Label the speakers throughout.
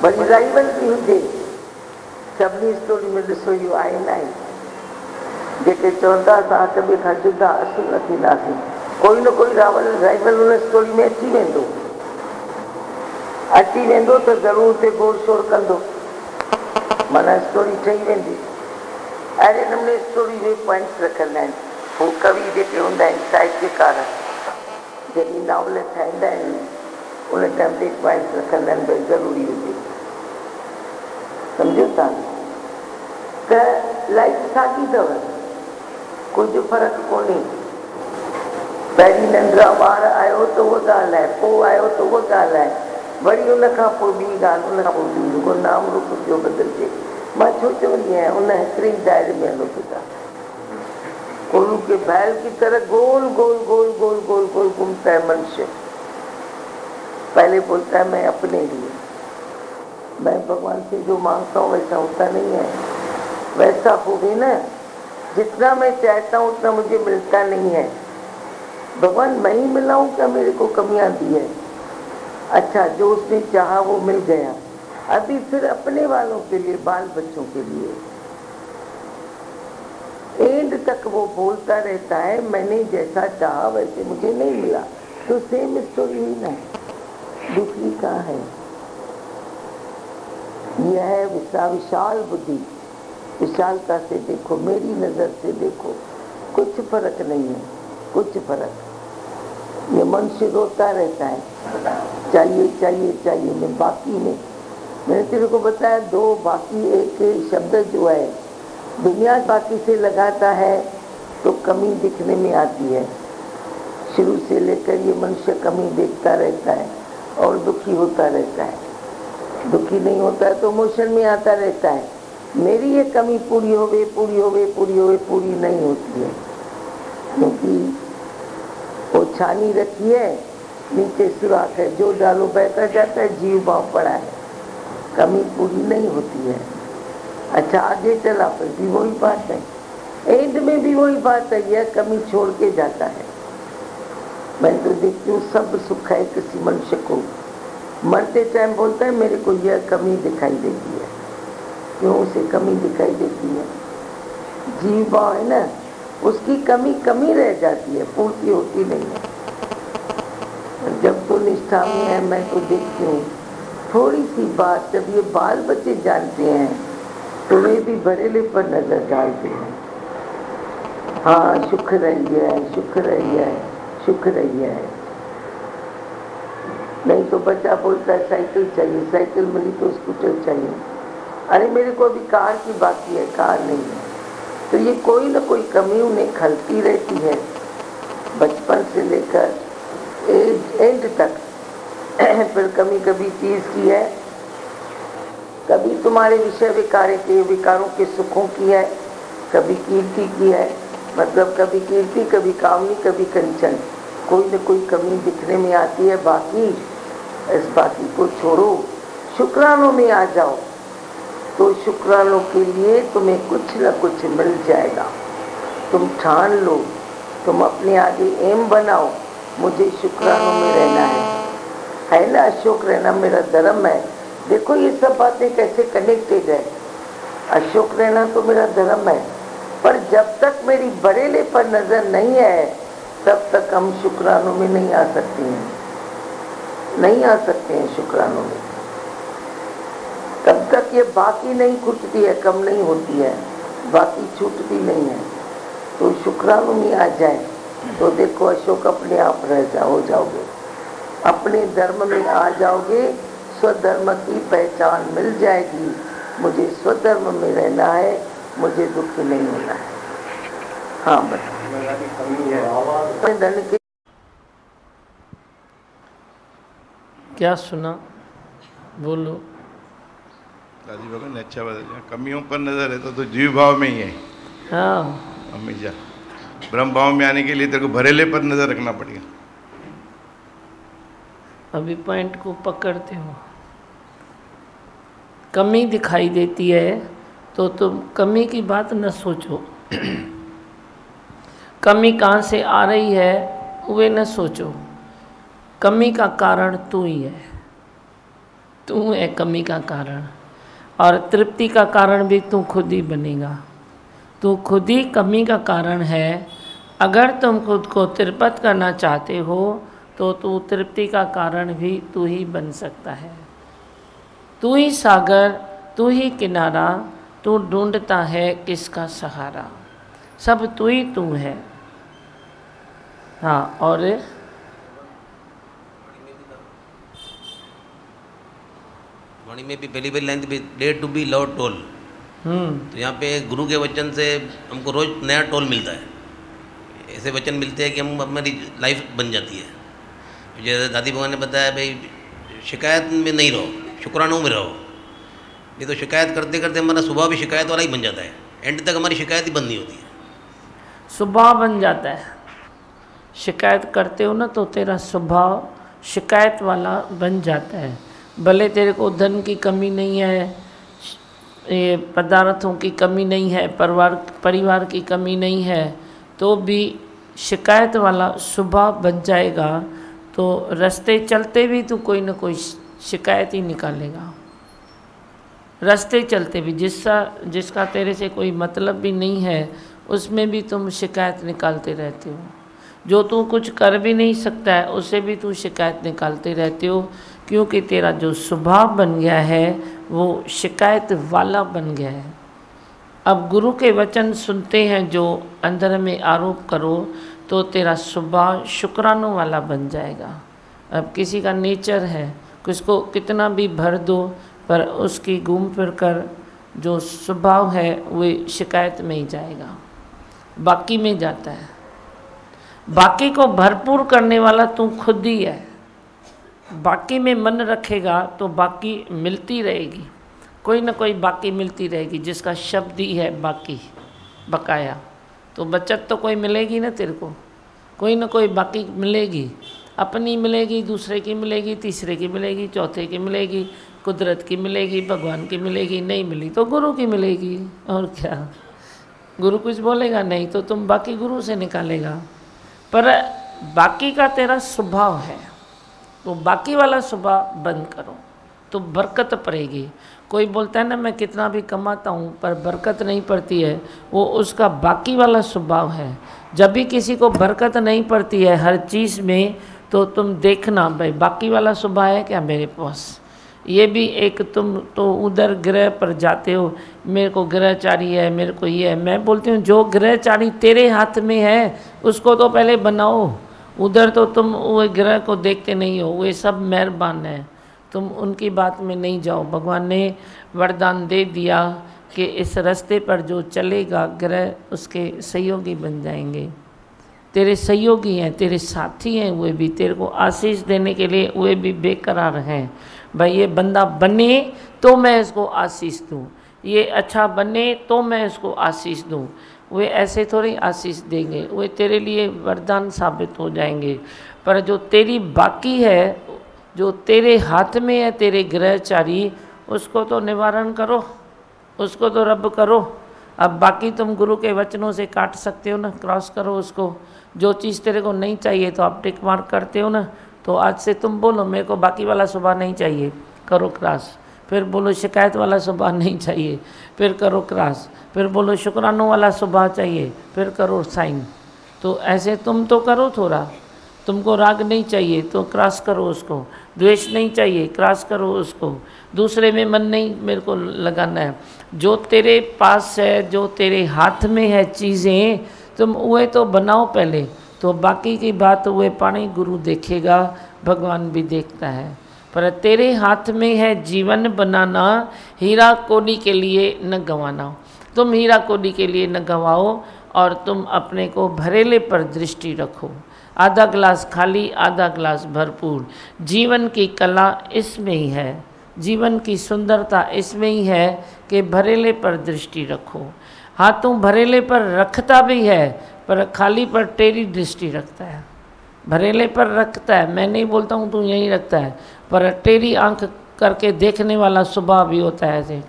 Speaker 1: Worry rival बि हुजे, सभिनी story में ॾिसो इहो आहे न आहे, जेके चवंदा असां हिक ॿिए खां जुदा असुल न थींदासीं, कोई न कोई राइवल उन स्टोरी में अची वेंदो त ज़रूरु ते गोड़ शोड़ कंदो, माना स्टोरी ठही वेंदी। अहिड़े नमूने स्टोरी में पॉइंट्स रखंदा आहिनि हू कवि जेके हूंदा आहिनि, साहित्यकार जॾहिं नावल ठाहींदा आहिनि उन टाइम ते पॉइंट्स रखंदा आहिनि भई ज़रूरी हुजे, सम्झो था त लाइफ साॻी अथव, कुझु फ़र्क़ु कोन्हे। पहिरीं नंढड़ा ॿार आयो त उहा ॻाल्हि आहे, पोइ आयो त उहा ॻाल्हि आहे, वरी उनखां पोइ ॿी ॻाल्हि, उनखां पोइ ॿी, रुॻो नाम रूप जो बदिलिजे। मां छो चवंदी आहियां उन हिकिड़े ई दायरे में हलो पिया, कोलू के बैल की तरह गोल गोल गोल गोल गोल गोल घूमता है मनुष्य। पहले बोलता है मैं अपने लिए, मैं भगवान से जो मांगता हूँ वैसा होता नहीं है, वैसा हो भी ना, जितना मैं चाहता हूँ उतना मुझे मिलता नहीं है। भगवान मैं ही मिला हूँ क्या, मेरे को कमियां दी है? अच्छा, जो उसने चाहा वो मिल गया, अभी फिर अपने वालों के लिए, बाल बच्चों के लिए एंड तक वो बोलता रहता है मैंने जैसा चाहा वैसे मुझे नहीं मिला, तो सेम स्टोरी हुई ना, दूसरी कहाँ है? यह है विशाल बुद्धि, विशालता से देखो, मेरी नजर से देखो, कुछ फर्क नहीं है, कुछ फर्क। ये मनुष्य रोता रहता है चाहिए चाहिए चाहिए में, बाकी में मैंने तेरे को बताया दो बाकी एक शब्द जो है दुनिया बाकी से लगाता है तो कमी दिखने में आती है। शुरू से लेकर ये मनुष्य कमी देखता रहता है और दुखी होता रहता है, दुखी नहीं होता है तो इमोशन में आता रहता है, मेरी ये कमी पूरी होवे पूरी होवे पूरी होवे, पूरी नहीं होती है क्योंकि वो छानी रखी है, नीचे सुराख है, जो डालो बहता जाता है, जीव भाव पड़ा है, कमी पूरी नहीं होती है। अच्छा, आगे चला फिर भी वही बात है, एंड में भी वही बात है, यह कमी छोड़ के जाता है। मैं तो देखती हूँ सब सुख है किसी मनुष्य को, मरते टाइम बोलता है मेरे को यह कमी दिखाई देती है, क्यों उसे कमी दिखाई देती है? जीव भाव है ना, उसकी कमी कमी रह जाती है, पूर्ति होती नहीं है। जब तो निष्ठा में है, मैं तो देखती हूँ थोड़ी सी बात जब ये बाल बच्चे जानते हैं तो वे भी बरेले पर नजर डालते हैं, हाँ शुक्र है, शुक्र है, शुक्र है। नहीं तो बच्चा बोलता है साइकिल चाहिए, साइकिल मिली तो स्कूटर चाहिए, अरे मेरे को अभी कार की बाकी है, कार नहीं है। तो ये कोई ना कोई कमी उन्हें खलती रहती है बचपन से लेकर एंड तक। फिर कमी कभी चीज की है, कभी तुम्हारे विषय विकारों के सुखों की है, कभी कीर्ति की है, मतलब कभी कीर्ति, कभी कामनी, कभी कंचन, कोई न कोई कमी दिखने में आती है। बाकी इस बाकी को छोड़ो, शुक्रानों में आ जाओ तो शुक्रानों के लिए तुम्हें कुछ न कुछ मिल जाएगा। तुम ठान लो, तुम अपने आगे एम बनाओ, मुझे शुक्रानों में रहना है ना, अशोक रहना मेरा धर्म है। देखो ये सब बातें कैसे कनेक्टेड है, अशोक रहना तो मेरा धर्म है, पर जब तक मेरी बरेले पर नजर नहीं है तब तक हम शुक्रानों में नहीं आ सकते हैं, नहीं आ सकते हैं शुक्रानों में। तब तक ये बाकी नहीं छूटती है, कम नहीं होती है, बाकी छूटती नहीं है। तो शुक्रानों में आ जाए तो देखो अशोक अपने आप हो जाओगे, अपने धर्म में आ जाओगे, स्वधर्म की पहचान मिल जाएगी। मुझे स्वधर्म में रहना है, मुझे दुखी नहीं होना है। हाँ बता
Speaker 2: क्या सुना, बोलो।
Speaker 3: दादी भगवान ने अच्छा बताया, कमियों पर नजर है तो जीव भाव में ही है।
Speaker 2: हाँ,
Speaker 3: हमेशा ब्रह्म भाव में आने के लिए तेरे को भरेले पर नजर रखना पड़ेगा।
Speaker 2: अभी पॉइंट को पकड़ते हो, कमी दिखाई देती है तो तुम कमी की बात न सोचो, कमी कहाँ से आ रही है वे न सोचो, कमी का कारण तू ही है। तू है कमी का कारण, और तृप्ति का कारण भी तू खुद ही बनेगा। तू खुद ही कमी का कारण है। अगर तुम खुद को तृप्त करना चाहते हो तो तू तृप्ति का कारण भी तू ही बन सकता है। तू ही सागर, तू ही किनारा, तू ढूंढता है किसका सहारा। सब तू ही तू है। हाँ, और
Speaker 4: वाणी में भी पहली लाइन भी dare to be love toll. तो यहाँ पे गुरु के वचन से हमको रोज नया टोल मिलता है। ऐसे वचन मिलते हैं कि हम हमारी लाइफ बन जाती है। जैसे दादी भगवान ने बताया, भाई शिकायत में नहीं रहो, शुक्राणु में रहो। नहीं तो शिकायत करते करते हमारा स्वभाव भी शिकायत वाला ही बन जाता है। एंड तक हमारी शिकायत ही बंद नहीं होती है,
Speaker 2: स्वभाव बन जाता है। शिकायत करते हो ना तो तेरा स्वभाव शिकायत वाला बन जाता है। भले तेरे को धन की कमी नहीं है, ये पदार्थों की कमी नहीं है, परिवार की कमी नहीं है, तो भी शिकायत वाला स्वभाव बन जाएगा। तो रास्ते चलते भी तू कोई ना कोई शिकायत ही निकालेगा। रास्ते चलते भी जिसका तेरे से कोई मतलब भी नहीं है उसमें भी तुम शिकायत निकालते रहते हो। जो तू कुछ कर भी नहीं सकता है उससे भी तू शिकायत निकालते रहते हो, क्योंकि तेरा जो स्वभाव बन गया है वो शिकायत वाला बन गया है। अब गुरु के वचन सुनते हैं जो अंदर में आरोप करो तो तेरा स्वभाव शुक्राणु वाला बन जाएगा। अब किसी का नेचर है, किसको कितना भी भर दो पर उसकी घूम फिर कर जो स्वभाव है वो शिकायत में ही जाएगा, बाकी में जाता है। बाकी को भरपूर करने वाला तू खुद ही है। बाकी में मन रखेगा तो बाकी मिलती रहेगी, कोई ना कोई बाकी मिलती रहेगी, जिसका शब्द ही है बाकी, बकाया। तो बचत तो कोई मिलेगी ना तेरे को, कोई ना कोई बाकी मिलेगी। अपनी मिलेगी, दूसरे की मिलेगी, तीसरे की मिलेगी, चौथे की मिलेगी, कुदरत की मिलेगी, भगवान की मिलेगी। नहीं मिली तो गुरु की मिलेगी। और क्या, गुरु कुछ बोलेगा नहीं तो तुम बाकी गुरु से निकालेगा। पर बाकी का तेरा स्वभाव है तो बाकी वाला स्वभाव बंद करो तो बरकत पड़ेगी। कोई बोलता है ना मैं कितना भी कमाता हूँ पर बरकत नहीं पड़ती है, वो उसका बाकी वाला स्वभाव है। जब भी किसी को बरकत नहीं पड़ती है हर चीज़ में तो तुम देखना भाई बाकी वाला स्वभाव है क्या मेरे पास। ये भी एक, तुम तो उधर ग्रह पर जाते हो, मेरे को ग्रहचारी है, मेरे को ये है। मैं बोलती हूँ जो ग्रहचारी तेरे हाथ में है उसको तो पहले बनाओ। उधर तो तुम वो ग्रह को देखते नहीं हो, वे सब मेहरबान है, तुम उनकी बात में नहीं जाओ। भगवान ने वरदान दे दिया कि इस रास्ते पर जो चलेगा ग्रह उसके सहयोगी बन जाएंगे। तेरे सहयोगी हैं, तेरे साथी हैं, वे भी तेरे को आशीष देने के लिए वे भी बेकरार हैं। भाई ये बंदा बने तो मैं इसको आशीष दूँ, ये अच्छा बने तो मैं इसको आशीष दूँ। वे ऐसे थोड़ी आशीष देंगे, वे तेरे लिए वरदान साबित हो जाएंगे। पर जो तेरी बाकी है, जो तेरे हाथ में है, तेरे ग्रहचारी, उसको तो निवारण करो, उसको तो रब करो। अब बाकी तुम गुरु के वचनों से काट सकते हो ना, क्रॉस करो उसको। जो चीज़ तेरे को नहीं चाहिए तो आप टिक मार्क करते हो ना, तो आज से तुम बोलो मेरे को बाकी वाला स्वभाव नहीं चाहिए, करो क्रॉस। फिर बोलो शिकायत वाला स्वभाव नहीं चाहिए, फिर करो क्रॉस। फिर बोलो शुक्राणु वाला स्वभाव चाहिए, फिर करो साइन। तो ऐसे तुम तो करो थोड़ा। तुमको राग नहीं चाहिए तो क्रॉस करो उसको, द्वेष नहीं चाहिए क्रॉस करो उसको, दूसरे में मन नहीं मेरे को लगाना है। जो तेरे पास है, जो तेरे हाथ में है चीज़ें, तुम वह तो बनाओ पहले, तो बाकी की बात वह पानी गुरु देखेगा, भगवान भी देखता है। पर तेरे हाथ में है जीवन बनाना, हीरा कोडी के लिए न गंवाना। तुम हीरा कोडी के लिए न गंवाओ और तुम अपने को भरेले पर दृष्टि रखो। आधा ग्लास खाली, आधा ग्लास भरपूर। जीवन की कला इसमें ही है, जीवन की सुंदरता इसमें ही है कि भरेले पर दृष्टि रखो। हाँ, तू भरेले पर रखता भी है पर खाली पर तेरी दृष्टि रखता है। भरेले पर रखता है, मैं नहीं बोलता हूँ तू यहीं रखता है, पर तेरी आंख करके देखने वाला स्वभाव भी होता है। ऐसे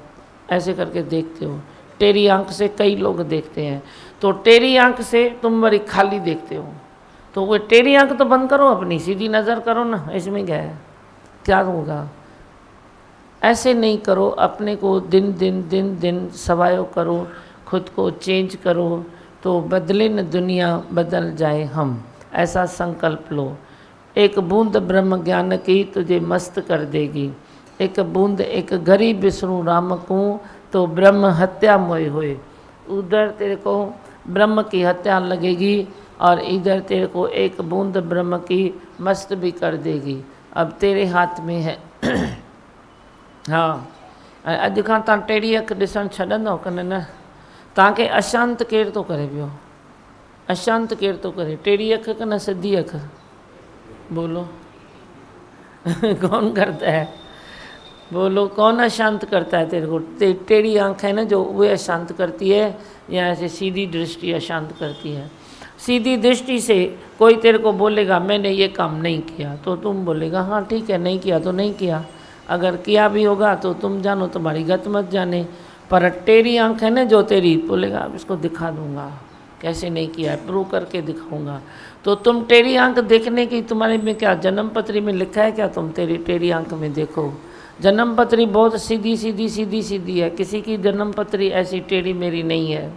Speaker 2: ऐसे करके देखते हो, तेरी आंख से कई लोग देखते हैं, तो तेरी आंख से तुम बड़ी खाली देखते हो। तो वो तेरी आंख तो बंद करो, अपनी सीधी नज़र करो ना, इसमें क्या है, क्या होगा। ऐसे नहीं करो, अपने को दिन दिन सवायो करो, खुद को चेंज करो, तो बदले न दुनिया बदल जाए हम, ऐसा संकल्प लो। एक बूंद ब्रह्म ज्ञान की तुझे मस्त कर देगी, एक बूंद एक गरीब विष्णु राम को तो ब्रह्म हत्या मोए हुए। उधर तेरे को ब्रह्म की हत्या लगेगी और इधर तेरे को एक बूंद ब्रह्म की मस्त भी कर देगी। अब तेरे हाथ में है। हाँ, अॼु खां तव्हां टेढ़ी अख ॾिसणु छॾंदव की न? तव्हांखे अशांत केरु थो करे पियो? अशांत केरु थो करे? टेढ़ी अख की न सिधी अख? बोलो। कौन करता है? बोलो, कौन अशांत करता है तेरे को? टेढ़ी आँख है ना जो, वो अशांत करती है, या ऐसे सीधी दृष्टि अशांत करती है? सीधी दृष्टि से कोई तेरे को बोलेगा मैंने ये काम नहीं किया, तो तुम बोलेगा हाँ ठीक है, नहीं किया तो नहीं किया। अगर किया भी होगा तो तुम जानो, तुम्हारी गत मत जाने। पर टेढ़ी आँख है ना जो तेरी, बोलेगा अब इसको दिखा दूंगा कैसे नहीं किया है, प्रूव करके दिखाऊंगा। तो तुम टेढ़ी आँख देखने की, तुम्हारे में क्या जन्म पत्री में लिखा है क्या तुम तेरी टेढ़ी आँख में देखो? जन्म पत्री बहुत सीधी सीधी सीधी सीधी है, किसी की जन्म पत्री ऐसी टेढ़ी मेरी नहीं है।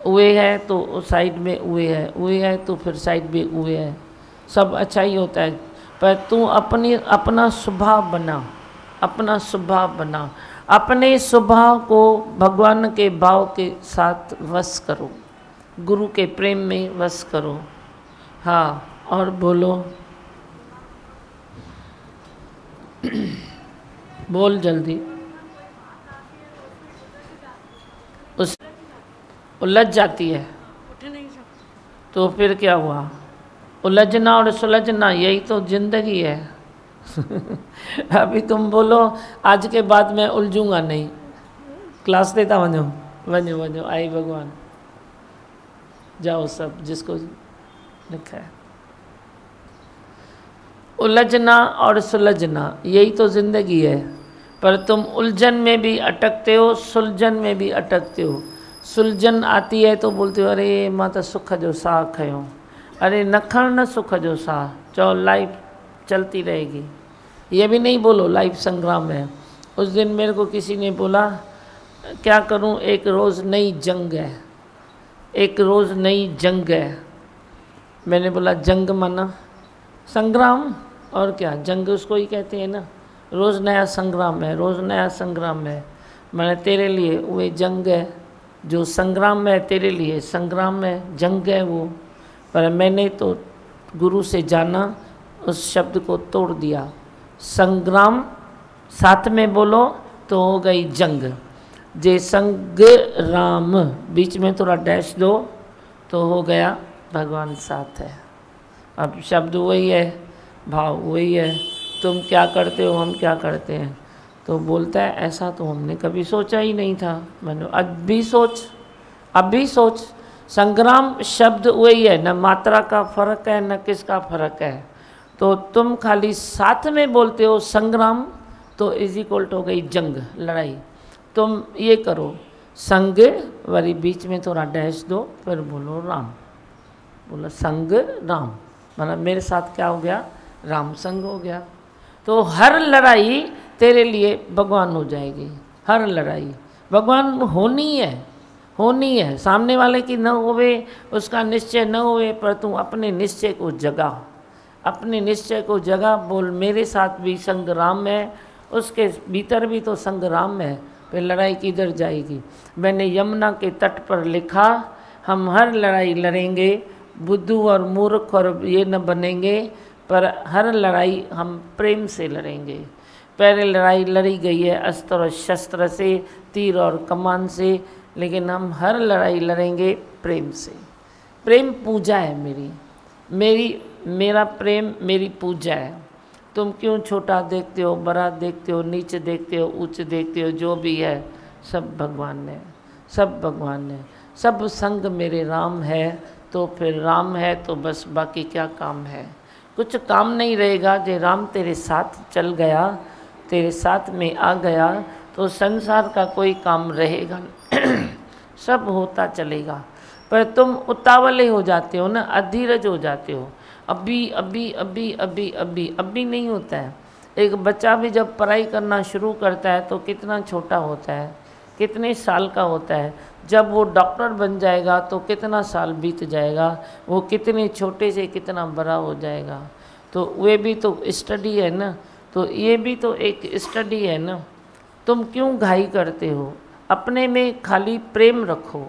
Speaker 2: उए है तो साइड में उए है तो फिर साइड में उए है, सब अच्छा ही होता है। पर तू अपना स्वभाव बना, अपना स्वभाव बना, अपने स्वभाव को भगवान के भाव के साथ वश करो, गुरु के प्रेम में वश करो। हाँ, और बोलो। बोल जल्दी। उस उलझ जाती है तो फिर क्या हुआ? उलझना और सुलझना यही तो जिंदगी है। अभी तुम बोलो आज के बाद मैं उलझूंगा नहीं, क्लास देता वञो वञो वञो, आई भगवान, जाओ सब जिसको लिखा है। उलझना और सुलझना यही तो जिंदगी है, पर तुम उलझन में भी अटकते हो, सुलझन में भी अटकते हो। सुलझन आती है तो बोलते हो अरे मां तो सुख जो साह खयो, अरे न खण सुख जो साह, चलो लाइफ चलती रहेगी। ये भी नहीं बोलो लाइफ संग्राम है। उस दिन मेरे को किसी ने बोला क्या करूं, एक रोज़ नई जंग है, एक रोज़ नई जंग है। मैंने बोला जंग माना संग्राम, और क्या, जंग उसको ही कहते हैं ना। रोज़ नया संग्राम है, रोज़ नया संग्राम है। मैंने तेरे लिए वो जंग है, जो संग्राम है तेरे लिए संग्राम है, जंग है वो। पर मैंने तो गुरु से जाना, उस शब्द को तोड़ दिया। संग्राम साथ में बोलो तो हो गई जंग। जे संग राम बीच में थोड़ा डैश दो तो हो गया भगवान साथ है। अब शब्द वही है, भाव वही है। तुम क्या करते हो, हम क्या करते हैं। तो बोलता है ऐसा तो हमने कभी सोचा ही नहीं था। मैंने अब भी सोच। संग्राम शब्द वही है, न मात्रा का फर्क है न किसका फर्क है। तो तुम खाली साथ में बोलते हो संग्राम, तो इज इक्वल टू हो गई जंग, लड़ाई। तुम ये करो संग, वरी बीच में थोड़ा डैश दो, फिर बोलो राम। बोलो संग राम, मतलब मेरे साथ क्या हो गया, राम संग हो गया। तो हर लड़ाई तेरे लिए भगवान हो जाएगी। हर लड़ाई भगवान होनी है। सामने वाले की न होवे, उसका निश्चय न होवे, पर तू अपने निश्चय को जगा, अपने निश्चय को जगा। बोल मेरे साथ भी संग्राम है, उसके भीतर भी तो संग्राम है, फिर लड़ाई किधर जाएगी। मैंने यमुना के तट पर लिखा, हम हर लड़ाई लड़ेंगे, बुद्धू और मूर्ख और ये न बनेंगे, पर हर लड़ाई हम प्रेम से लड़ेंगे। पहले लड़ाई लड़ी गई है अस्त्र और शस्त्र से, तीर और कमान से, लेकिन हम हर लड़ाई लड़ेंगे प्रेम से। प्रेम पूजा है मेरा प्रेम मेरी पूजा है। तुम क्यों छोटा देखते हो, बड़ा देखते हो, नीचे देखते हो, ऊंच देखते हो, जो भी है सब भगवान ने, सब भगवान ने। सब संग मेरे राम है, तो फिर राम है तो बस बाकी क्या काम है। कुछ काम नहीं रहेगा। जो राम तेरे साथ चल गया, तेरे साथ में आ गया, तो संसार का कोई काम रहेगा सब होता चलेगा। पर तुम उतावले हो जाते हो ना, अधीरज हो जाते हो। अभी नहीं होता है। एक बच्चा भी जब पढ़ाई करना शुरू करता है तो कितना छोटा होता है, कितने साल का होता है। जब वो डॉक्टर बन जाएगा तो कितना साल बीत जाएगा, वो कितने छोटे से कितना बड़ा हो जाएगा। तो वे भी तो स्टडी है ना, तो ये भी तो एक स्टडी है ना। तुम क्यों घाई करते हो? अपने में खाली प्रेम रखो,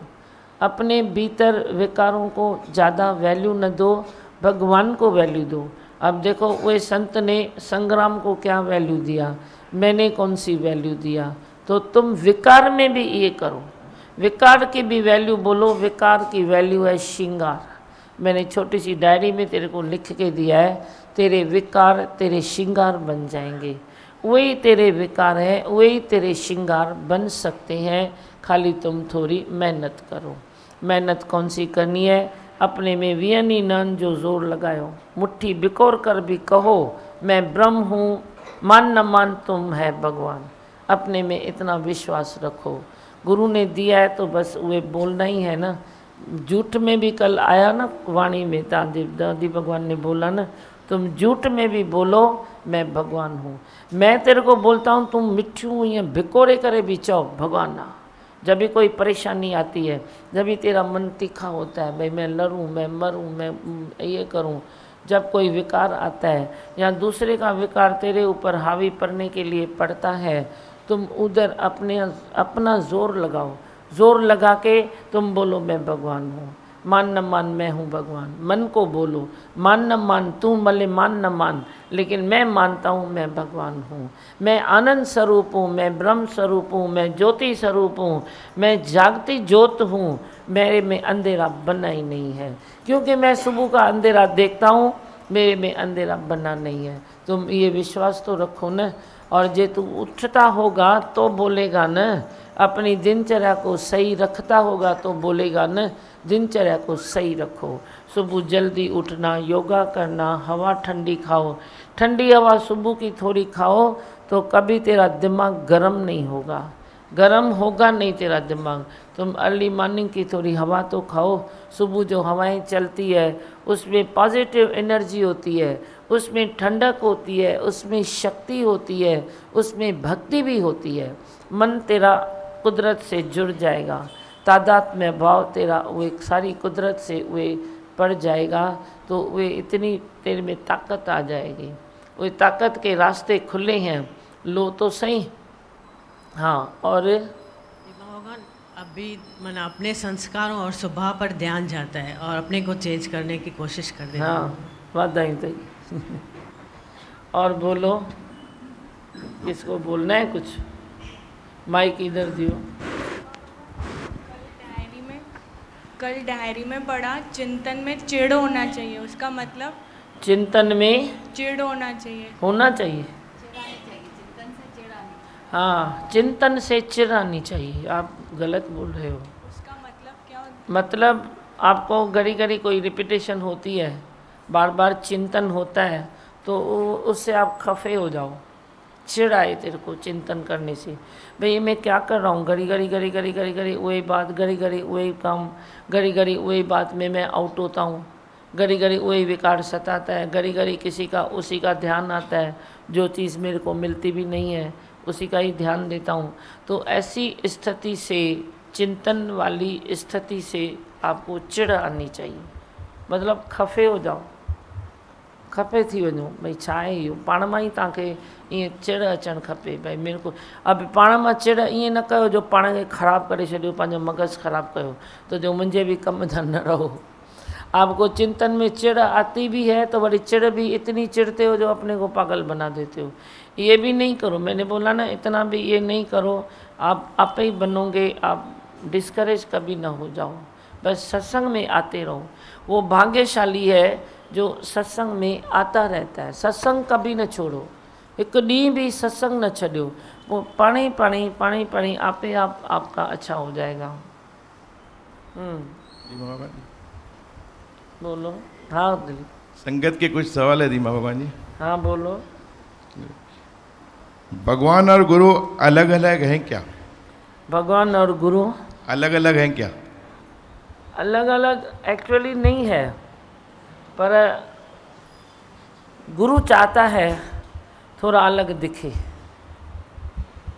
Speaker 2: अपने भीतर विकारों को ज़्यादा वैल्यू न दो, भगवान को वैल्यू दो। अब देखो वे संत ने संग्राम को क्या वैल्यू दिया, मैंने कौन सी वैल्यू दिया। तो तुम विकार में भी ये करो, विकार की भी वैल्यू बोलो। विकार की वैल्यू है श्रृंगार। मैंने छोटी सी डायरी में तेरे को लिख के दिया है, तेरे विकार तेरे श्रृंगार बन जाएंगे। वही तेरे विकार है, वही तेरे श्रृंगार बन सकते हैं, खाली तुम थोड़ी मेहनत करो। मेहनत कौन सी करनी है? अपने में वियनी नन जो जोर लगायो, मुट्ठी बिकोर कर भी कहो मैं ब्रह्म हूँ, मान न मान तुम है भगवान। अपने में इतना विश्वास रखो, गुरु ने दिया है तो बस वे बोलना ही है ना। झूठ में भी कल आया ना वाणी में, दादी भगवान ने बोला ना, तुम झूठ में भी बोलो मैं भगवान हूँ। मैं तेरे को बोलता हूँ तुम मिठ्ठू या भिकोरे करे भी चो भगवान ना। जब भी कोई परेशानी आती है, जब भी तेरा मन तीखा होता है, भाई मैं लड़ूँ, मैं मरूँ, मैं ये करूँ, जब कोई विकार आता है या दूसरे का विकार तेरे ऊपर हावी पड़ने के लिए पड़ता है, तुम उधर अपना जोर लगाओ। जोर लगा के तुम बोलो मैं भगवान हूँ, मान न मान मैं हूँ भगवान। मन को बोलो, मान न मान तू भले मान न मान, लेकिन मैं मानता हूँ मैं भगवान हूँ। मैं आनंद स्वरूप हूँ, मैं ब्रह्म स्वरूप हूँ, मैं ज्योति स्वरूप हूँ, मैं जागती ज्योत हूँ। मेरे में अंधेरा बना ही नहीं है, क्योंकि मैं सुबह का अंधेरा देखता हूँ, मेरे में अंधेरा बना नहीं है। तुम ये विश्वास तो रखो न। और जे तू उठता होगा तो बोलेगा न, अपनी दिनचर्या को सही रखता होगा तो बोलेगा न। दिनचर्या को सही रखो, सुबह जल्दी उठना, योगा करना, हवा ठंडी खाओ। ठंडी हवा सुबह की थोड़ी खाओ तो कभी तेरा दिमाग गर्म नहीं होगा, गर्म होगा नहीं तेरा दिमाग। तुम अर्ली मॉर्निंग की थोड़ी हवा तो खाओ। सुबह जो हवाएं चलती है उसमें पॉजिटिव एनर्जी होती है, उसमें ठंडक होती है, उसमें शक्ति होती है, उसमें भक्ति भी होती है। मन तेरा कुदरत से जुड़ जाएगा, तादाद में भाव तेरा वो एक सारी कुदरत से वे पड़ जाएगा, तो वे इतनी तेरे में ताकत आ जाएगी। वो ताकत के रास्ते खुले हैं, लो तो सही। हाँ, और
Speaker 5: भगवान अभी मन अपने संस्कारों और स्वभाव पर ध्यान जाता है और अपने को चेंज करने की कोशिश कर देता है।
Speaker 2: हाँ, बात आई तो और बोलो, किसको बोलना है कुछ? माइक इधर दियो।
Speaker 6: कल डायरी में पढ़ा, चिंतन में चिढ़ होना चाहिए, उसका मतलब?
Speaker 2: चिंतन में
Speaker 6: चिढ़ होना चाहिए,
Speaker 2: होना चाहिए। हाँ, चिंतन से चिढ़ आनी चाहिए। आप गलत बोल रहे हो।
Speaker 6: उसका मतलब क्या होता है?
Speaker 2: मतलब आपको घड़ी घड़ी कोई रिपीटेशन होती है, बार बार चिंतन होता है, तो उससे आप खफे हो जाओ, चिढ़ आए तेरे को चिंतन करने से। भाई मैं क्या कर रहा हूँ, घड़ी घड़ी घड़ी घड़ी घड़ी घड़ी वही बात, घड़ी घड़ी वही काम, घड़ी घड़ी वही बात में मैं आउट होता हूँ, घड़ी घड़ी वही विकार सताता है, घड़ी घड़ी किसी का उसी का ध्यान आता है, जो चीज़ मेरे को मिलती भी नहीं है उसी का ही ध्यान देता हूँ। तो ऐसी स्थिति से, चिंतन वाली स्थिति से आपको चिढ़ आनी चाहिए, मतलब खफे हो जाओ, खपे थी वञो। भई छा आहे इहो, पाण मां ई तव्हांखे ईअं चिढ़ अचणु खपे। भई मेरे को अब पाण मां चिढ़ ईअं न कयो जो पाण खे ख़राबु करे छॾियो, पंहिंजो मगज़ ख़राबु कयो, तो जो मुंहिंजे भी कम जा न रहो। आपको चिंतन में चिढ़ आती भी है तो बड़ी चिढ़ भी इतनी चिढ़ते हो जो अपने को पागल बना देते हो। ये भी नहीं करो, मैंने बोला ना, इतना भी ये नहीं करो, आप ही बनोगे। आप डिस्करेज कभी ना हो जाओ, बस सत्संग में आते रहो। वो भाग्यशाली है जो सत्संग में आता रहता है। सत्संग कभी न छोड़ो, एक ॾींहुं भी सत्संग न छॾियो, वो पाणी पाणी पाणी पाणी आपे आप आपका अच्छा हो जाएगा। बोलो। हाँ दिलीप,
Speaker 3: संगत के कुछ सवाल है दीमा भगवान जी।
Speaker 2: हाँ बोलो।
Speaker 3: भगवान और गुरु अलग अलग हैं क्या?
Speaker 2: भगवान और गुरु
Speaker 3: अलग अलग हैं क्या?
Speaker 2: अलग अलग एक्चुअली नहीं है, पर गुरु चाहता है थोड़ा अलग दिखे,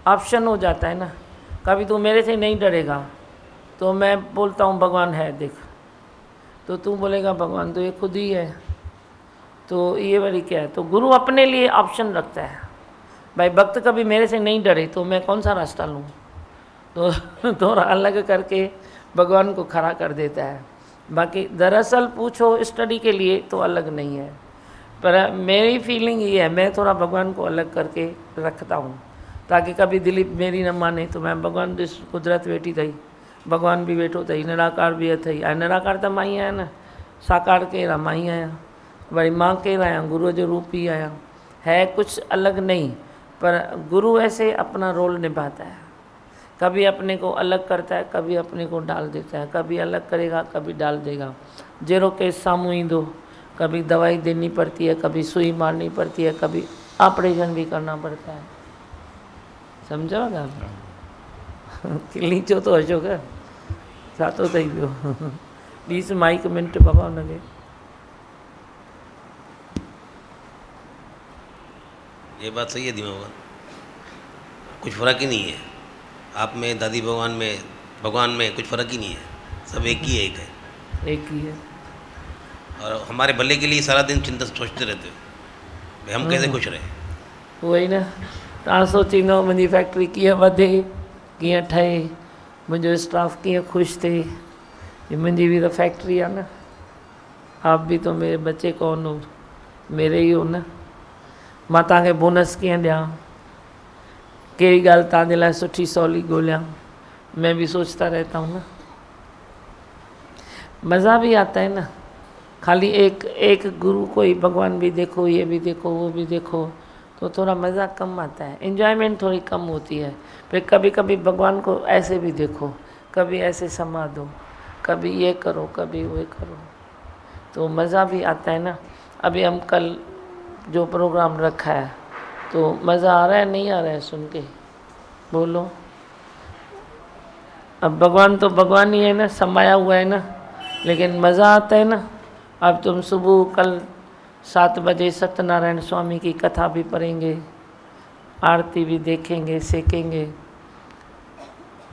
Speaker 2: ऑप्शन हो जाता है ना। कभी तू मेरे से नहीं डरेगा तो मैं बोलता हूँ भगवान है देख, तो तू बोलेगा भगवान तो ये खुद ही है, तो ये वाली क्या है। तो गुरु अपने लिए ऑप्शन रखता है, भाई भक्त कभी मेरे से नहीं डरे तो मैं कौन सा रास्ता लूँ, तो थोड़ा अलग करके भगवान को खड़ा कर देता है। बाकी दरअसल पूछो स्टडी के लिए तो अलग नहीं है, पर मेरी फीलिंग ये है, मैं थोड़ा भगवान को अलग करके रखता हूँ ताकि कभी दिलीप मेरी न माने तो मैं भगवान ॾिस कुदरत वेठी अथई, भगवान बि वेठो अथई, निराकार बि अथई। ऐं निराकार त मां ई आहियां न, साकार केरु आहे, मां ई आहियां। वरी मां केरु आहियां, गुरुअ जो रूप ही आहियां, है कुछ अलग नहीं। पर गुरु ऐसे अपना रोल निभाता है, कभी अपने को अलग करता है, कभी अपने को डाल देता है, कभी अलग करेगा कभी डाल देगा। जहिड़ो केस साम्हूं ईंदो, कभी दवाई देनी पड़ती है, कभी सुई मारनी पड़ती है, कभी ऑपरेशन भी करना पड़ता है। समझो ना लीचो तो अशोक सातो थी पियो 20 माइक मिनट बाबा उनके
Speaker 4: ये बात सही है दिमाग, कुछ फ़र्क ही नहीं है आप में, दादी भगवान में कुछ फ़र्क ही नहीं है, सब एक ही है,
Speaker 2: एक ही है।
Speaker 4: और हमारे भले के लिए सारा दिन चिंता सोचते रहते हो भाई हम कैसे खुश रहे।
Speaker 2: वही न, तव्हां सोचींदो मुंहिंजी फैक्ट्री कीअं वधे, कीअं ठहे, मुंहिंजो स्टाफ कीअं ख़ुशि थिए। ये मुंहिंजी भी तो फैक्ट्री है ना, आप भी तो मेरे बच्चे कौन हो, मेरे ही हो न। मां तव्हांखे बोनस कीअं ॾियां, कहिड़ी ॻाल्हि तव्हांजे लाइ सुठी सवली ॻोल्हियां, मैं भी सोचता रहता हूँ ना। मज़ा भी आता है ना, खाली एक गुरु को ही भगवान भी देखो, ये भी देखो, वो भी देखो, तो थोड़ा मज़ा कम आता है, एंजॉयमेंट थोड़ी कम होती है। फिर कभी कभी भगवान को ऐसे भी देखो, कभी ऐसे समा दो, कभी ये करो, कभी वो करो, तो मज़ा भी आता है ना। अभी हम कल जो प्रोग्राम रखा है तो मज़ा आ रहा है नहीं आ रहा है सुन के, बोलो। अब भगवान तो भगवान ही है ना, समाया हुआ है ना, लेकिन मज़ा आता है ना। अब तुम सुबह कल 7 बजे सत्यनारायण स्वामी की कथा भी पढ़ेंगे, आरती भी देखेंगे, सेकेंगे,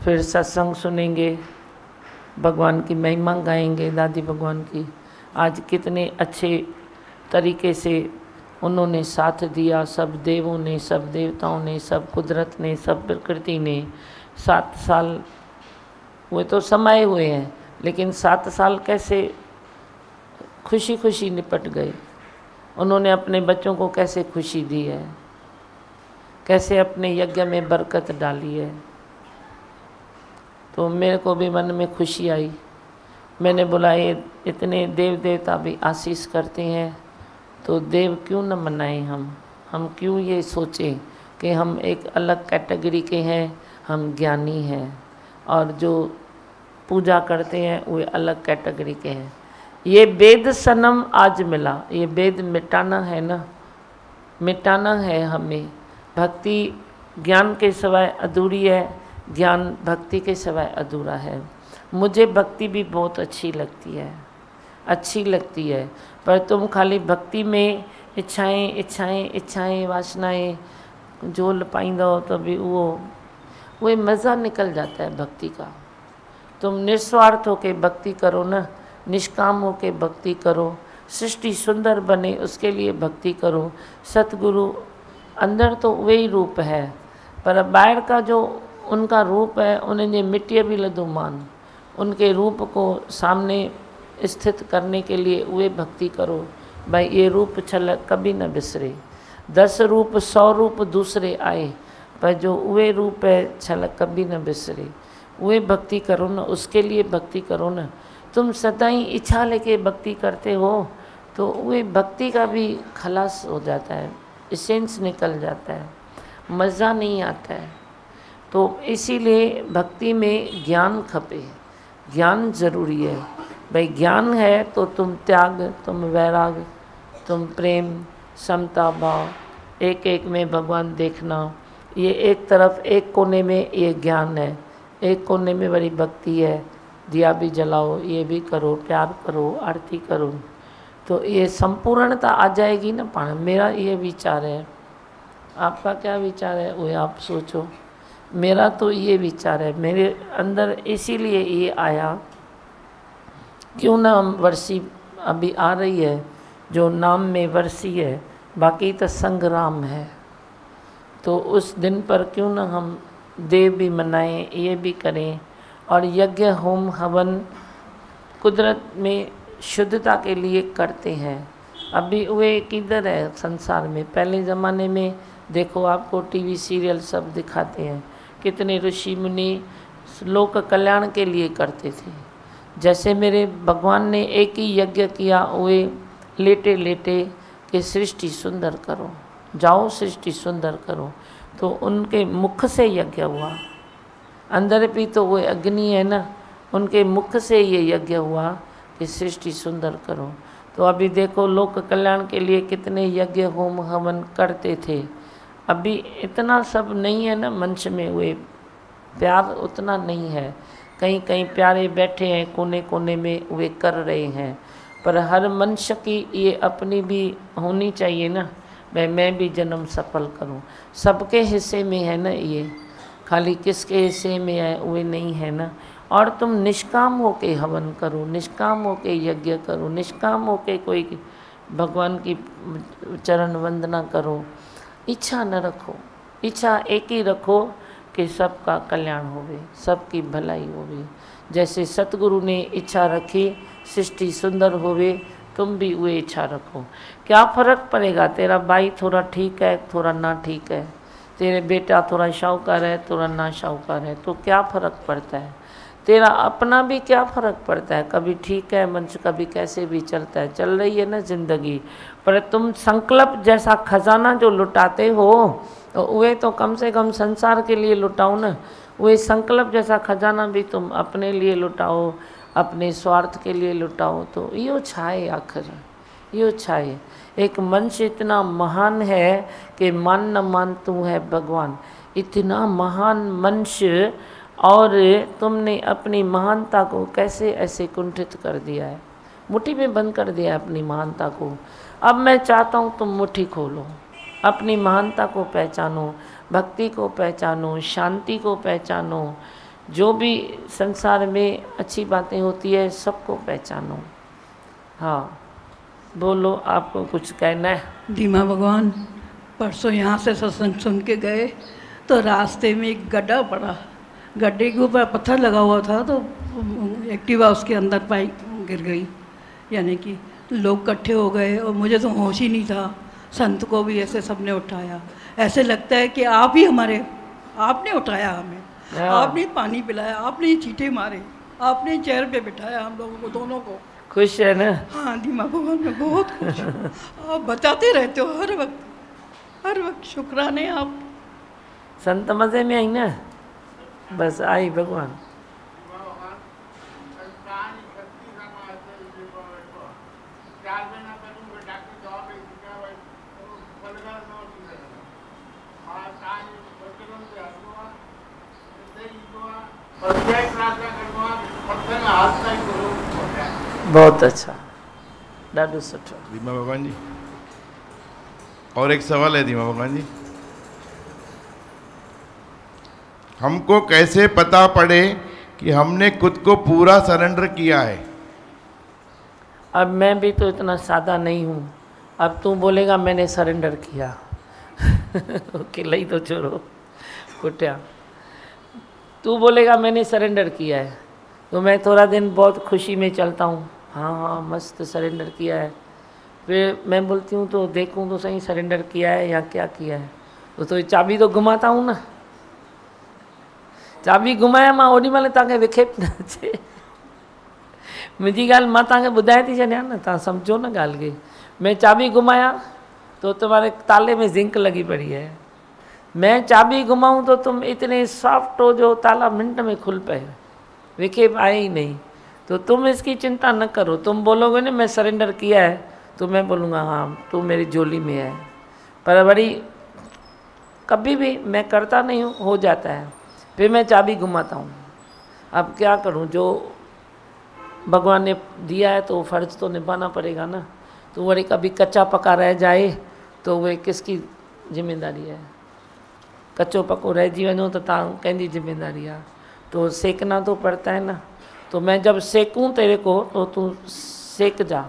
Speaker 2: फिर सत्संग सुनेंगे, भगवान की महिमा गाएंगे, दादी भगवान की। आज कितने अच्छे तरीके से उन्होंने साथ दिया, सब देवों ने, सब देवताओं ने, सब कुदरत ने, सब प्रकृति ने। 7 साल वो तो समाये हुए हैं, लेकिन 7 साल कैसे खुशी खुशी निपट गए। उन्होंने अपने बच्चों को कैसे खुशी दी है, कैसे अपने यज्ञ में बरकत डाली है। तो मेरे को भी मन में खुशी आई। मैंने बोला ये इतने देव देवता भी आशीष करते हैं तो देव क्यों न मनाएं हम क्यों ये सोचें कि हम एक अलग कैटेगरी के हैं, हम ज्ञानी हैं, और जो पूजा करते हैं वो अलग कैटेगरी के हैं। ये वेद सनम आज मिला, ये वेद मिटाना है ना, मिटाना है हमें। भक्ति ज्ञान के सिवाय अधूरी है, ज्ञान भक्ति के सिवाय अधूरा है। मुझे भक्ति भी बहुत अच्छी लगती है, अच्छी लगती है, पर तुम खाली भक्ति में इच्छाएं इच्छाएं इच्छाएं वासनाएं झोल पाईंदो तो भी वो मज़ा निकल जाता है भक्ति का। तुम निस्वार्थ होके भक्ति करो ना, निष्काम होके भक्ति करो, सृष्टि सुंदर बने उसके लिए भक्ति करो। सतगुरु अंदर तो वही रूप है, पर ॿाहिरि का जो उनका रूप है उन्हें मिट्टी भी लदो मान, उनके रूप को सामने स्थित करने के लिए वे भक्ति करो। भाई ये रूप छल कभी न बिसरे, 10 रूप 100 रूप दूसरे आए, पर जो वे रूप है छल कभी न बिसरे। वे भक्ति करो ना, उसके लिए भक्ति करो ना। तुम सदा ही इच्छा लेके भक्ति करते हो तो वे भक्ति का भी खलास हो जाता है, एसेंस निकल जाता है, मज़ा नहीं आता है। तो इसीलिए भक्ति में ज्ञान खपे, ज्ञान ज़रूरी है। भाई ज्ञान है तो तुम त्याग, तुम वैराग, तुम प्रेम, समता भाव, एक एक में भगवान देखना, ये एक तरफ एक कोने में ये ज्ञान है, एक कोने में बड़ी भक्ति है। दिया भी जलाओ, ये भी करो, प्यार करो, आरती करो, तो ये संपूर्णता आ जाएगी ना पाण। मेरा ये विचार है, आपका क्या विचार है वो आप सोचो। मेरा तो ये विचार है, मेरे अंदर इसीलिए ये आया, क्यों ना हम वर्षी अभी आ रही है जो नाम में वर्षी है, बाकी तो संग्राम है, तो उस दिन पर क्यों ना हम देव भी मनाएं, ये भी करें। और यज्ञ होम हवन कुदरत में शुद्धता के लिए करते हैं। अभी वे किधर है संसार में। पहले ज़माने में देखो, आपको टीवी सीरियल सब दिखाते हैं, कितने ऋषि मुनि लोक कल्याण के लिए करते थे। जैसे मेरे भगवान ने एक ही यज्ञ किया, वे लेटे लेटे कि सृष्टि सुंदर करो, जाओ सृष्टि सुंदर करो, तो उनके मुख से यज्ञ हुआ। अंदर भी तो वो अग्नि है ना, उनके मुख से ये यज्ञ हुआ कि सृष्टि सुंदर करो। तो अभी देखो लोक कल्याण के लिए कितने यज्ञ होम हवन करते थे। अभी इतना सब नहीं है ना मंच में, वे प्यार उतना नहीं है। कहीं कहीं प्यारे बैठे हैं कोने कोने में, वे कर रहे हैं। पर हर मनुष्य की ये अपनी भी होनी चाहिए ना, भाई मैं भी जन्म सफल करूं। सबके हिस्से में है ना ये, खाली किसके हिस्से में है वे नहीं है ना। और तुम निष्काम होके हवन करो, निष्काम होके यज्ञ करो, निष्काम होके कोई भगवान की चरण वंदना करो। इच्छा न रखो, इच्छा एक ही रखो कि सबका कल्याण होवे, सबकी भलाई होवे। जैसे सतगुरु ने इच्छा रखी सृष्टि सुंदर होवे, तुम भी वो इच्छा रखो। क्या फ़र्क पड़ेगा, तेरा भाई थोड़ा ठीक है थोड़ा ना ठीक है, तेरे बेटा थोड़ा शाहूकार है थोड़ा ना शाहूकार है, तो क्या फ़र्क पड़ता है। तेरा अपना भी क्या फ़र्क पड़ता है, कभी ठीक है मंच, कभी कैसे भी चलता है, चल रही है ना ज़िंदगी। पर तुम संकल्प जैसा खजाना जो लुटाते हो, तो वे तो कम से कम संसार के लिए लुटाओ ना। वे संकल्प जैसा खजाना भी तुम अपने लिए लुटाओ, अपने स्वार्थ के लिए लुटाओ, तो यो छाए आखिर, यो छाए। एक मनुष्य इतना महान है कि मान न मान तू है भगवान, इतना महान मनुष्य, और तुमने अपनी महानता को कैसे ऐसे कुंठित कर दिया है, मुट्ठी में बंद कर दिया है अपनी महानता को। अब मैं चाहता हूँ तुम मुट्ठी खोलो, अपनी महानता को पहचानो, भक्ति को पहचानो, शांति को पहचानो, जो भी संसार में अच्छी बातें होती है सबको पहचानो। हाँ बोलो, आपको कुछ कहना है।
Speaker 7: धीमा भगवान, परसों यहाँ से सत्संग सुन के गए तो रास्ते में एक गड्ढा पड़ा, गड्ढे के ऊपर पत्थर लगा हुआ था, तो एक्टिवा उसके अंदर पाई गिर गई। यानी कि लोग इकट्ठे हो गए और मुझे तो होश ही नहीं था। संत को भी ऐसे सबने उठाया, ऐसे लगता है कि आप ही हमारे, आपने उठाया हमें, आपने पानी पिलाया, आपने चीटे मारे, आपने चेयर पे बिठाया हम लोगों को दोनों को।
Speaker 2: खुश है ना?
Speaker 7: हाँ धीमा भगवान, मैं बहुत खुश हूँ। आप बचाते रहते हो हर वक्त, हर वक्त। शुक्राने आप।
Speaker 2: संत मजे में आई ना, बस आई भगवान। बहुत अच्छा, ॾाढो सुठो।
Speaker 3: धीमा भगवान जी, और एक सवाल है धीमा भगवान जी, हमको कैसे पता पड़े कि हमने खुद को पूरा सरेंडर किया है?
Speaker 2: अब मैं भी तो इतना सादा नहीं हूँ। अब तू बोलेगा मैंने सरेंडर किया अकेला ही तो छोड़ो कुटिया, तू बोलेगा मैंने सरेंडर किया है, तो मैं थोड़ा दिन बहुत खुशी में चलता हूँ, हाँ हाँ मस्त सरेंडर किया है। फिर मैं बोलती हूँ तो देखूँ तो सही सरेंडर किया है या क्या किया है, तो चाबी तो घुमाता हूँ ना, चाबी घुमाया मां ओॾी महिल तव्हांखे विखेप न अचे। मुंहिंजी ॻाल्हि मां तव्हांखे ॿुधाए थी छॾियां न, तव्हां सम्झो न ॻाल्हि खे। मैं चाबी घुमाया तो तुम्हारे ताले में जिंक लगी पड़ी है, मैं चाबी घुमाऊं तो तुम इतने सॉफ्ट हो जो ताला मिनट में खुल पे, विखेप आए ही नहीं। तो तुम इसकी चिंता न करो, तुम बोलोगे ना मैं सरेंडर किया है, तो मैं बोलूँगा हाँ तू मेरी झोली में है। पर बड़ी कभी भी मैं करता नहीं हूँ, हो जाता है, फिर मैं चाबी घुमाता हूँ। अब क्या करूँ, जो भगवान ने दिया है तो फ़र्ज़ तो निभाना पड़ेगा ना। तो वही कभी कच्चा पका रह जाए तो वे किसकी जिम्मेदारी है। कच्चो पक्को रहिजी वञो तो तव्हां कंहिंजी जिम्मेदारी आहे। तो सेकना तो पड़ता है ना। तो मैं जब सेकूं तेरे को तो तू सेक जा।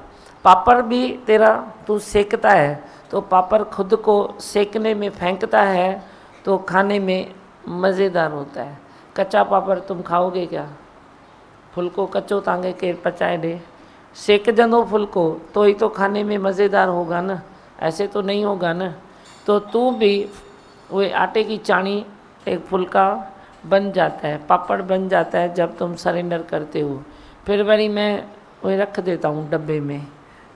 Speaker 2: पापड़ भी तेरा तू सेकता है तो पापड़ खुद को सेकने में फेंकता है तो खाने में मज़ेदार होता है। कच्चा पापड़ तुम खाओगे क्या? फुल्को कच्चो तव्हांखे केरु पचाए ॾे? सेकजंदो फुल्को तो ही तो खाने में मज़ेदार होगा ना, ऐसे तो नहीं होगा ना। तो तू भी वो आटे की चाणी एक फुल्का बन जाता है, पापड़ बन जाता है जब तुम सरेंडर करते हो। फिर वही मैं वो रख देता हूँ डब्बे में।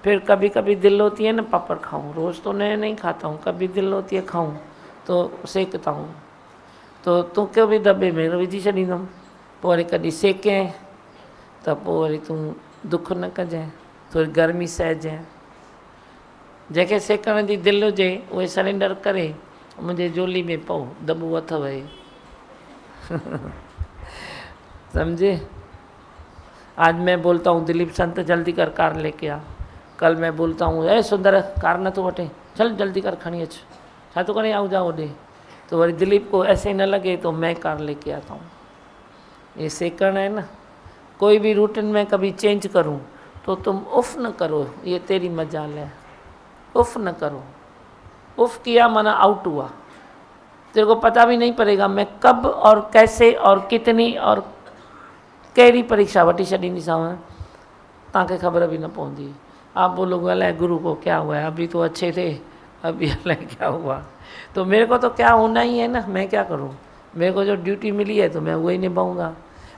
Speaker 2: फिर कभी कभी दिल होती है ना पापड़ खाऊं, रोज़ तो नए नहीं खाता हूँ, कभी दिल होती है खाऊं तो सेकता हूँ। तो तोखे बि दॿे में विझी छॾींदुमि, पोइ वरी कॾहिं सेके त पोइ वरी तूं दुख न कजांइ, थोरी गर्मी सहजांइ। जंहिंखे सेकण जी दिलि हुजे उहे सरेंडर करे मुंहिंजे झोली में पओ, दॿो अथव हे। समझे? आज मैं बोलता हूँ दिलीप संत जल्दी कर कार लेके आ, कल मैं बोलता हूँ ए सुंदर कार न तो वठे, चल जल्दी कर खणी अच, छा तो करे आऊँ जाओ ओॾे। तो वरी दिलीप को ऐसे न लगे तो मैं कार लेके आता हूँ। ये सेकण है ना। कोई भी रूटीन में कभी चेंज करूँ तो तुम उफ न करो, ये तेरी मजाल है। उफ न करो, उफ किया माना आउट हुआ। तेरे को पता भी नहीं पड़ेगा मैं कब और कैसे और कितनी और कहिड़ी परीक्षा वठी छॾींदीसांव, तव्हांखे ख़बर भी न पवंदी। आप बोलोगे अलाए गुरु को क्या हुआ है, अभी तो अच्छे थे, अभी अलाए क्या हुआ। तो मेरे को तो क्या होना ही है ना, मैं क्या करूं? मेरे को जो ड्यूटी मिली है तो मैं वही निभाऊंगा।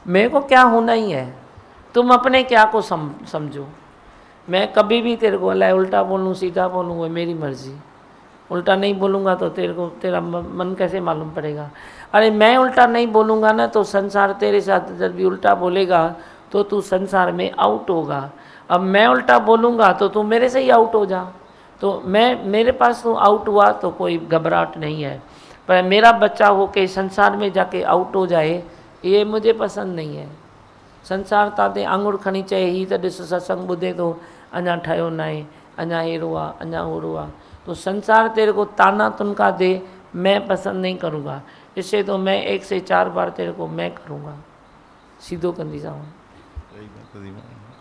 Speaker 2: मेरे को क्या होना ही है, तुम अपने क्या को समझो। मैं कभी भी तेरे को अलाए उल्टा बोलूँ सीधा बोलूँ वो मेरी मर्जी। उल्टा नहीं बोलूँगा तो तेरे को तेरा मन कैसे मालूम पड़ेगा? अरे मैं उल्टा नहीं बोलूँगा ना तो संसार तेरे साथ जब भी उल्टा बोलेगा तो तू संसार में आउट होगा। अब मैं उल्टा बोलूँगा तो तू मेरे से ही आउट हो जा। तो मेरे पास तू आउट हुआ तो कोई घबराहट नहीं है, पर मेरा बच्चा हो के संसार में जाके आउट हो जाए ये मुझे पसंद नहीं है। संसार ताते आंगुर खणी चए ही तो ॾिस सत्संग ॿुधे तो अञा ठहियो न आहे, अञा हेड़ो आहे, अञा ओड़ो आहे। तो संसार तेरे को ताना तुनका दे, मैं पसंद नहीं करूँगा। इससे तो मैं 1 से 4 बार तेरे को मैं करूँगा, सीधो कंदी जाऊँ।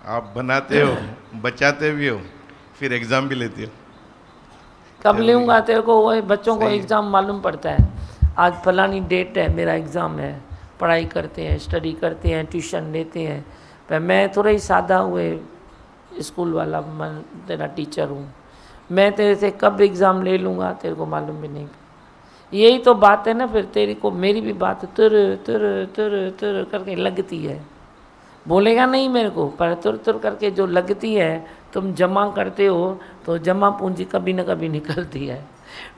Speaker 3: आप बनाते हो, बचाते भी हो, फिर एग्ज़ाम भी लेते हो।
Speaker 2: कब लूँगा तेरे को? वही बच्चों को एग्ज़ाम मालूम पड़ता है, आज फलानी डेट है मेरा एग्ज़ाम है, पढ़ाई करते हैं, स्टडी करते हैं, ट्यूशन लेते हैं। पर मैं थोड़ा ही सादा हुए स्कूल वाला मैं तेरा टीचर हूँ, मैं तेरे से कब एग्ज़ाम ले लूँगा तेरे को मालूम भी नहीं। यही तो बात है ना, फिर तेरी को मेरी भी बात तुर तुर तुर तुर करके लगती है। बोलेगा नहीं मेरे को, पर तुर तुर करके जो लगती है, तुम जमा करते हो तो जमा पूंजी कभी न कभी निकलती है।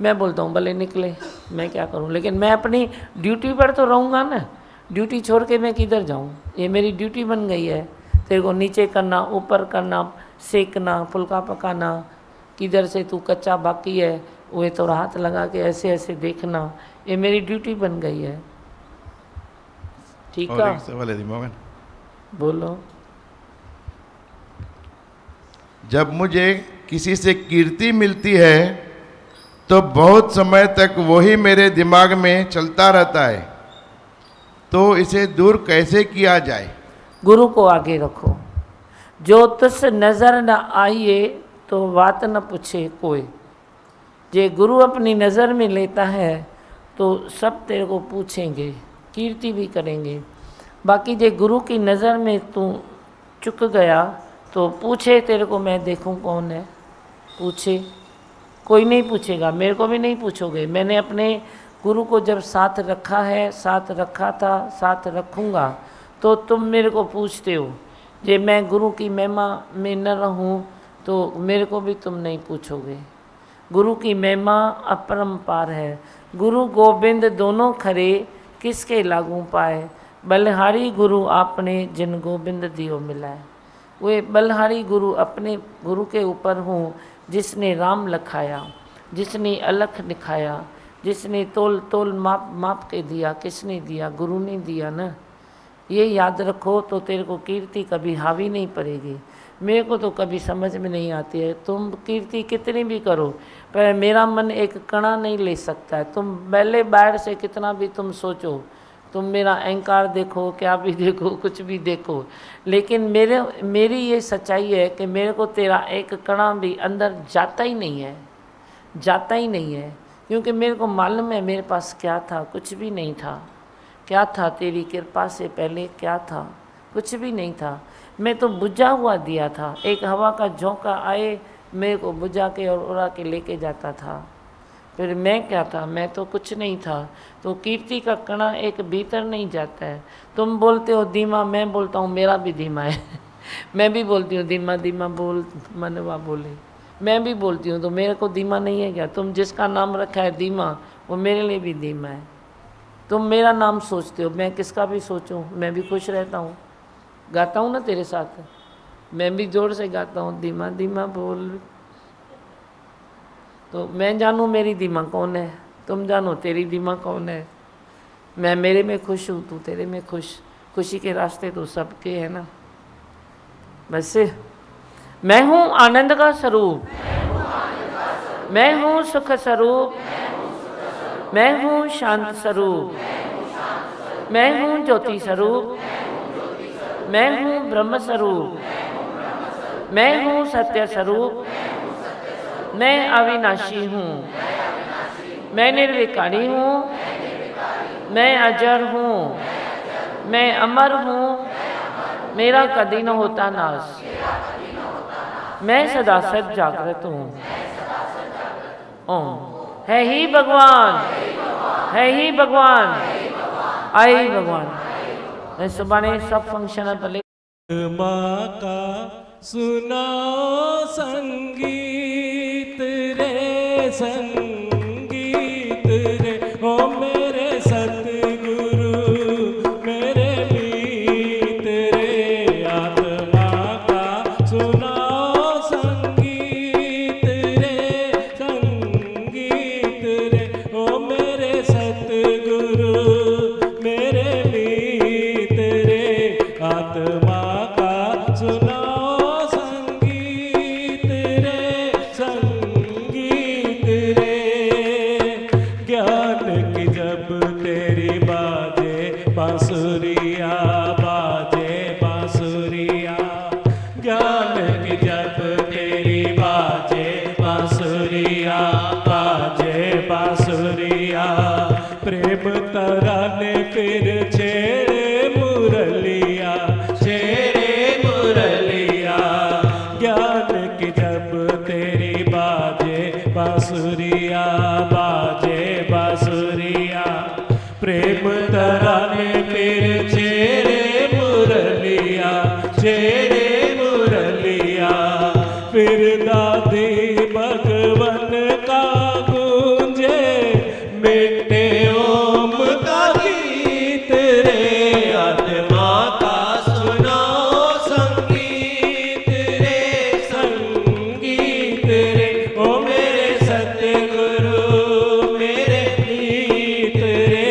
Speaker 2: मैं बोलता हूँ भले निकले, मैं क्या करूँ, लेकिन मैं अपनी ड्यूटी पर तो रहूँगा ना। ड्यूटी छोड़ के मैं किधर जाऊँ? ये मेरी ड्यूटी बन गई है। तेरे को नीचे करना, ऊपर करना, सेकना, फुल्का पकाना, किधर से तू कच्चा बाकी है वो तो हाथ लगा के ऐसे ऐसे देखना, ये मेरी ड्यूटी बन गई है। ठीक है,
Speaker 3: सवाल है मोहन,
Speaker 2: बोलो।
Speaker 3: जब मुझे किसी से कीर्ति मिलती है तो बहुत समय तक वही मेरे दिमाग में चलता रहता है, तो इसे दूर कैसे किया जाए?
Speaker 2: गुरु को आगे रखो। जो तुस नज़र न आइए तो बात न पूछे कोई। जे गुरु अपनी नज़र में लेता है तो सब तेरे को पूछेंगे, कीर्ति भी करेंगे। बाकी जे गुरु की नज़र में तू चुक गया तो पूछे तेरे को, मैं देखूं कौन है, पूछे कोई नहीं पूछेगा, मेरे को भी नहीं पूछोगे। मैंने अपने गुरु को जब साथ रखा है, साथ रखा था, साथ रखूँगा, तो तुम मेरे को पूछते हो। जे मैं गुरु की महिमा में न रहूं तो मेरे को भी तुम नहीं पूछोगे। गुरु की महिमा अपरंपार है। गुरु गोविंद दोनों खरे, किसके लागू पाए। बलहारी गुरु आपने जिन गोविंद दियो मिलाए। वे बलहारी गुरु अपने गुरु के ऊपर हूँ जिसने राम लखाया, जिसने अलख दिखाया, जिसने तोल तोल माप माप के दिया। किसने दिया? गुरु ने दिया ना। ये याद रखो तो तेरे को कीर्ति कभी हावी नहीं पड़ेगी। मेरे को तो कभी समझ में नहीं आती है। तुम कीर्ति कितनी भी करो पर मेरा मन एक कणा नहीं ले सकता है। तुम पहले बाहर से कितना भी तुम सोचो, तुम मेरा अहंकार देखो, क्या भी देखो, कुछ भी देखो, लेकिन मेरी ये सच्चाई है कि मेरे को तेरा एक कणा भी अंदर जाता ही नहीं है, जाता ही नहीं है। क्योंकि मेरे को मालूम है मेरे पास क्या था, कुछ भी नहीं था। क्या था? तेरी कृपा से पहले क्या था? कुछ भी नहीं था। मैं तो बुझा हुआ दिया था। एक हवा का झोंका आए मेरे को बुझा के और उड़ा के लेके जाता था। फिर मैं क्या था? मैं तो कुछ नहीं था। तो कीर्ति का कणा एक भीतर नहीं जाता है। तुम बोलते हो धीमा, मैं बोलता हूँ मेरा भी धीमा है। मैं भी बोलती हूँ धीमा धीमा बोल मनवा बोले, मैं भी बोलती हूँ। तो मेरे को धीमा नहीं है क्या? तुम जिसका नाम रखा है धीमा, वो मेरे लिए भी धीमा है। तुम मेरा नाम सोचते हो, मैं किसका भी सोचूं, मैं भी खुश रहता हूँ। गाता हूँ ना तेरे साथ, मैं भी जोर से गाता हूँ धीमा धीमा बोल। तो मैं जानूँ मेरी धीमा कौन है, तुम जानो तेरी धीमा कौन है। मैं मेरे में खुश हूँ, तू तेरे में खुश। खुशी के रास्ते तो सबके हैं ना। वैसे मैं हूँ आनंद का स्वरूप, मैं हूँ सुख स्वरूप, मैं हूँ शांत स्वरूप, मैं हूँ ज्योति स्वरूप, मैं हूँ ब्रह्म स्वरूप, मैं हूँ सत्य स्वरूप, मैं अविनाशी हूँ, मैं निर्विकारी हूँ, मैं अजर हूँ, मैं अमर हूँ, मेरा कभी न होता नाश, मैं सदा सद जागृत हूँ। ओम। है ही भगवान, है ही भगवान, आई भगवान। सुबह ने सब फंक्शन भले
Speaker 8: माँ का सुनाओ संगीत रे, संगीत रे, ओ मेरे सतगुरु मेरे मीत रे। आत्मा का सुनाओ संगीत रे, संगीत रे, ओ मेरे सतगुरु मेरे मीत रे। आत्मा का सुनाओ संगीत रे, संगीत रे। ज्ञान की जब तेरी बाजे बांसुरिया, बाजे बांसुरिया, ज्ञान की जब तेरी बाजे बांसुरिया, बाजे बांसुरिया। प्रेम तराने फिर छेड़े मुरलिया, छेड़े मुरलिया। ज्ञान की जब तेरी बाजे बांसुरिया, बाजे बांसुरिया। प्रेम तराने फिर छेड़े मुरलिया, छेड़े मुरलिया। फिर दादी भगवन का गूंजे मिटे ओम का गीत रे। आत्मा का सुनाओ संगीत रे, संगीत रे, ओ मेरे सतगुरु मेरे मीत रे।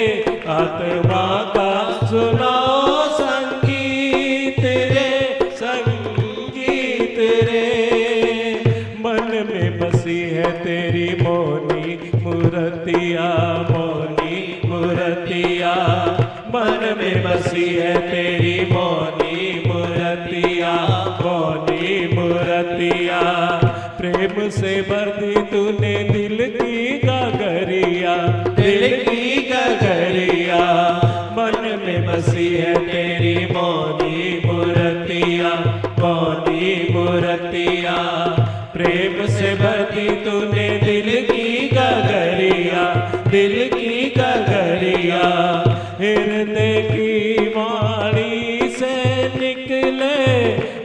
Speaker 8: आत्मा का सुनाओ संगीत रे, संगीत रे। मन में बसी है तेरी मौनी मूर्तिया, मौनी मूर्तिया। मन में बसी है तेरी मौनी मूर्तिया, मौनी मूर्तिया। प्रेम से भर दी तूने दिल की गगरिया, दिल की गगरिया। मन में बसी है तेरी मौनी मूर्तिया, मौनी मूर्तिया। प्रेम से भरती तूने दिल की गगरिया, दिल की गगरिया। हृदय की वाणी से निकले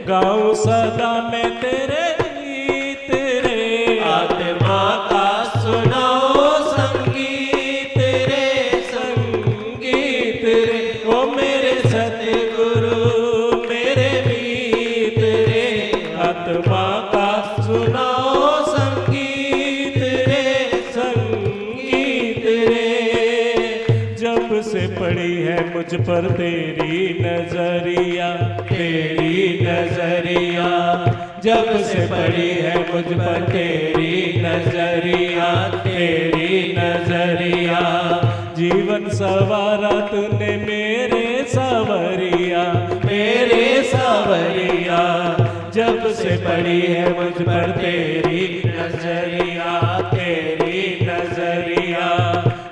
Speaker 8: गाऊं सदा मैं तेरे गीत रे। आत्मा का सुनाओ संगीत रे, संगीत रे, ओ मेरे सतगुरु मेरे मीत रे। आत्मा का सुनाओ संगीत रे, संगीत रे। है मुझ पर तेरी नजरिया, तेरी नजरिया। जब से पड़ी है मुझ पर तेरी नजरिया, तेरी नजरिया। जीवन सवारा तूने मेरे सावरिया, मेरे सावरिया। जब से पड़ी है मुझ पर तेरी नजरिया, तेरी नजरिया।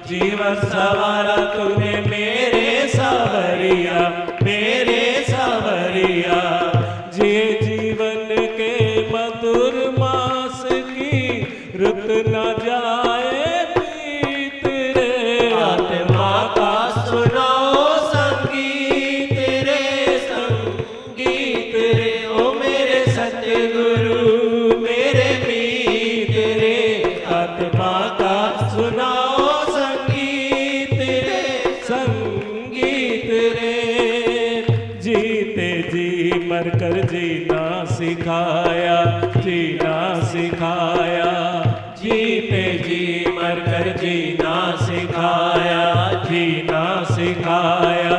Speaker 8: जीवन सवारा तूने मेरे सावरिया, मेरे सावरिया। जे जीवन के मधुर मास की रुत न जाए प्रीत रे। आत्मा का सुनाओ संगीत रे, संगीत रे। ओ मेरे सतगुरु मेरे मीत रे। आत्मा का सुनाओ संगीत रे, संगीत रे। जीते जी मर कर जीना सिखाया, जीना सिखाया। जीते जी मर कर जीना सिखाया, जीना सिखाया।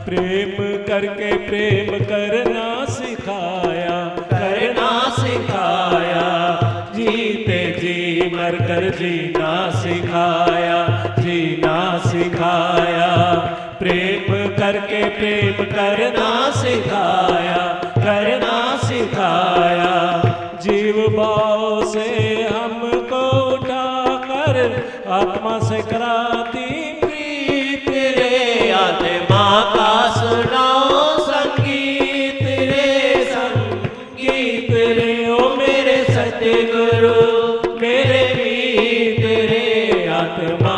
Speaker 8: प्रेम करके प्रेम करना सिखाया, करना सिखाया। जीते जी मर कर जीना सिखाया, जीना सिखाया। प्रेम करके प्रेम करना सिखाया, करना सिखाया। जीव भाव से हमको उठाकर आत्मा से कराती प्रीत रे। आत्मा का सुनाओ संगीत रे, संगीत रे। ओ मेरे सतगुरु मेरे मीत रे। आत्मा